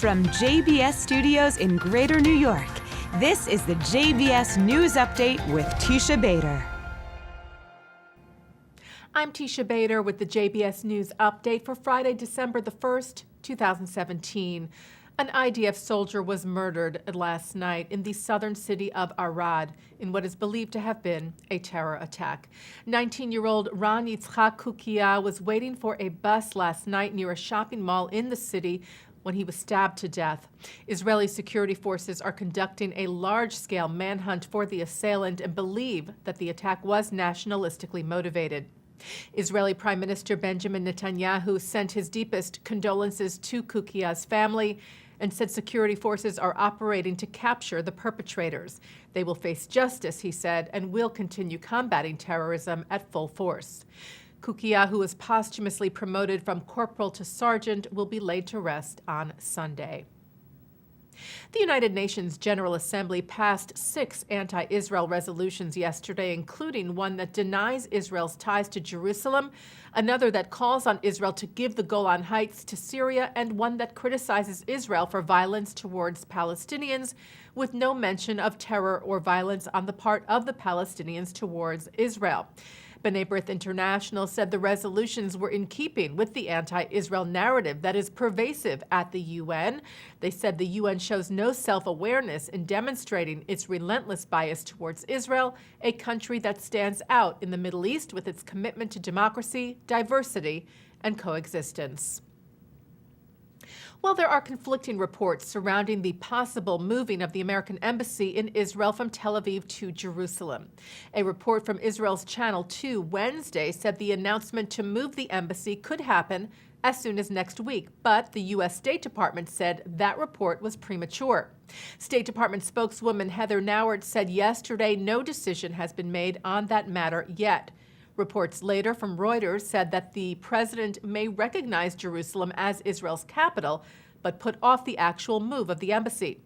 From JBS Studios in Greater New York, this is the JBS News Update with Teisha Bader. I'm Teisha Bader with the JBS News Update for Friday, December the 1st, 2017. An IDF soldier was murdered last night in the southern city of Arad in what is believed to have been a terror attack. 19-year-old Ran Yitzchak Kukia was waiting for a bus last night near a shopping mall in the city when he was stabbed to death. Israeli security forces are conducting a large-scale manhunt for the assailant and believe that the attack was nationalistically motivated. Israeli Prime Minister Benjamin Netanyahu sent his deepest condolences to Kukia's family and said security forces are operating to capture the perpetrators. They will face justice, he said, and will continue combating terrorism at full force. Kukia, who was posthumously promoted from corporal to sergeant, will be laid to rest on Sunday. The United Nations General Assembly passed 6 anti-Israel resolutions yesterday, including one that denies Israel's ties to Jerusalem, another that calls on Israel to give the Golan Heights to Syria, and one that criticizes Israel for violence towards Palestinians, with no mention of terror or violence on the part of the Palestinians towards Israel. B'nai B'rith International said the resolutions were in keeping with the anti-Israel narrative that is pervasive at the UN. They said the UN shows no self-awareness in demonstrating its relentless bias towards Israel, a country that stands out in the Middle East with its commitment to democracy, diversity, and coexistence. Well, there are conflicting reports surrounding the possible moving of the American embassy in Israel from Tel Aviv to Jerusalem. A report from Israel's Channel 2 Wednesday said the announcement to move the embassy could happen as soon as next week, but the U.S. State Department said that report was premature. State Department spokeswoman Heather Nauert said yesterday no decision has been made on that matter yet. Reports later from Reuters said that the president may recognize Jerusalem as Israel's capital, but put off the actual move of the embassy.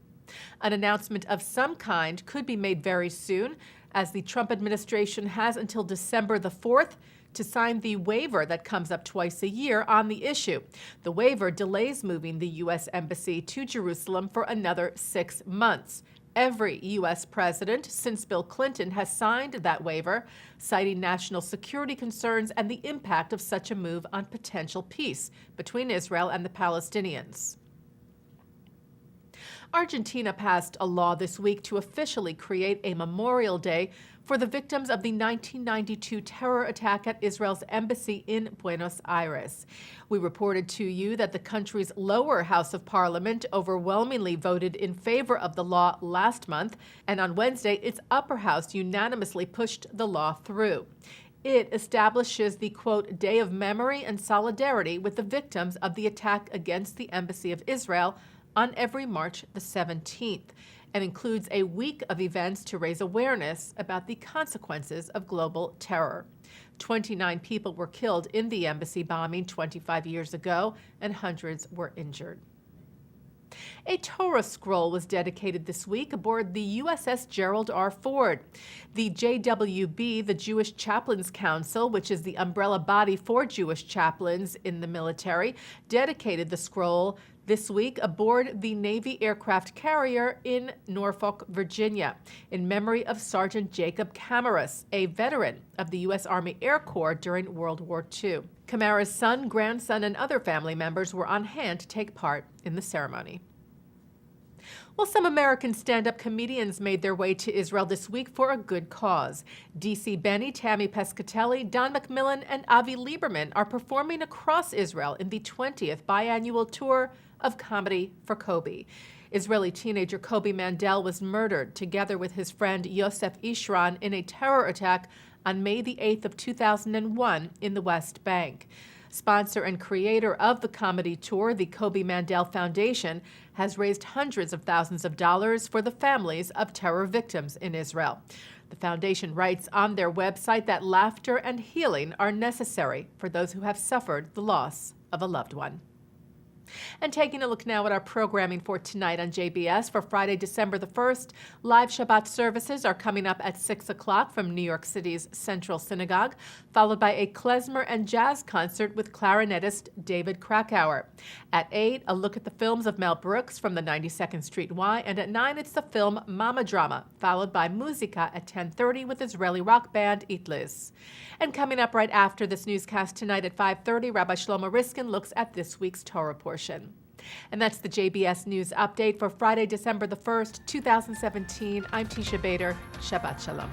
An announcement of some kind could be made very soon, as the Trump administration has until December the 4th to sign the waiver that comes up twice a year on the issue. The waiver delays moving the U.S. embassy to Jerusalem for another 6 months. Every U.S. president since Bill Clinton has signed that waiver, citing national security concerns and the impact of such a move on potential peace between Israel and the Palestinians. Argentina passed a law this week to officially create a memorial day for the victims of the 1992 terror attack at Israel's embassy in Buenos Aires. We reported to you that the country's lower house of parliament overwhelmingly voted in favor of the law last month, and on Wednesday, its upper house unanimously pushed the law through. It establishes the, quote, Day of Memory and Solidarity with the victims of the attack against the Embassy of Israel on every March the 17th, and includes a week of events to raise awareness about the consequences of global terror. 29 people were killed in the embassy bombing 25 years ago, and hundreds were injured. A Torah scroll was dedicated this week aboard the USS Gerald R. Ford. The JWB, the Jewish Chaplains Council, which is the umbrella body for Jewish chaplains in the military, dedicated the scroll this week aboard the Navy aircraft carrier in Norfolk, Virginia, in memory of Sergeant Jacob Camaras, a veteran of the U.S. Army Air Corps during World War II. Camaras' son, grandson, and other family members were on hand to take part in the ceremony. Well, some American stand-up comedians made their way to Israel this week for a good cause. D.C. Benny, Tammy Pescatelli, Don McMillan, and Avi Lieberman are performing across Israel in the 20th biannual tour of Comedy for Kobe. Israeli teenager Kobe Mandel was murdered together with his friend Yosef Ishran in a terror attack on May the 8th of 2001 in the West Bank. Sponsor and creator of the comedy tour, the Kobe Mandel Foundation, has raised hundreds of thousands of dollars for the families of terror victims in Israel. The foundation writes on their website that laughter and healing are necessary for those who have suffered the loss of a loved one. And taking a look now at our programming for tonight on JBS for Friday, December the 1st, live Shabbat services are coming up at 6 o'clock from New York City's Central Synagogue, followed by a klezmer and jazz concert with clarinetist David Krakauer. At 8, a look at the films of Mel Brooks from the 92nd Street Y, and at 9, it's the film Mama Drama, followed by Musica at 10:30 with Israeli rock band Itlis. And coming up right after this newscast tonight at 5:30, Rabbi Shlomo Riskin looks at this week's Torah portion. And that's the JBS News Update for Friday, December the 1st, 2017. I'm Teisha Bader. Shabbat Shalom.